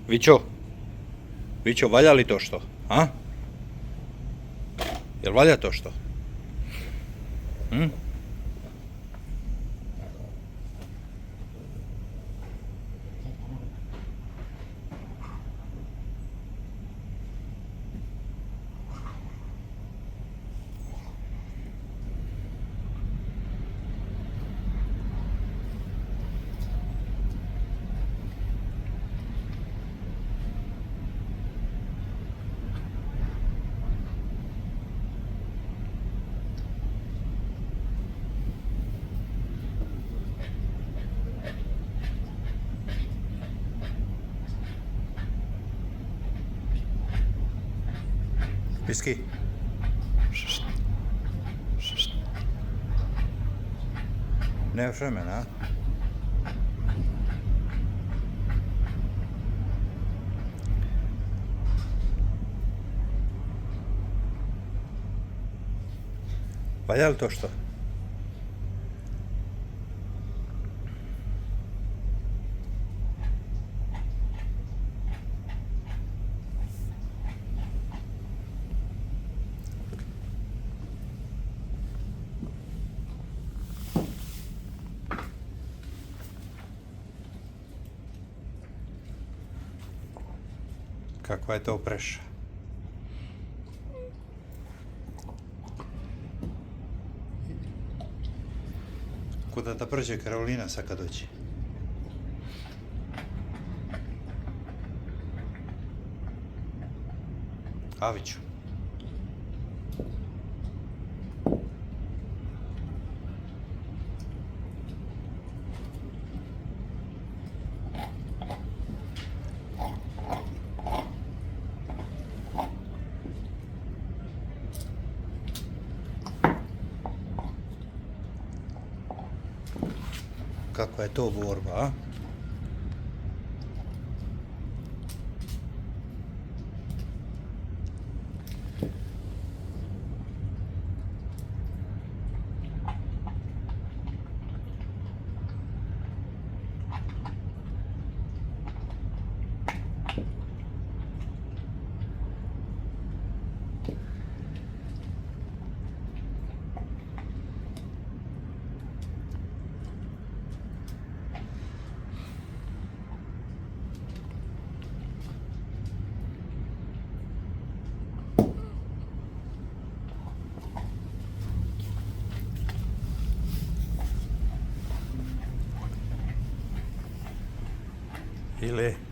Vićo, Vićo, valja li to što? A? Jel valja to što? Hm? Whisky. Nemaš vremena, a? Valja li to što? Kakva je to preša? Kuda da prođe Karolina sad kad dođe? Aviću. Kakva je to borba, a? Ile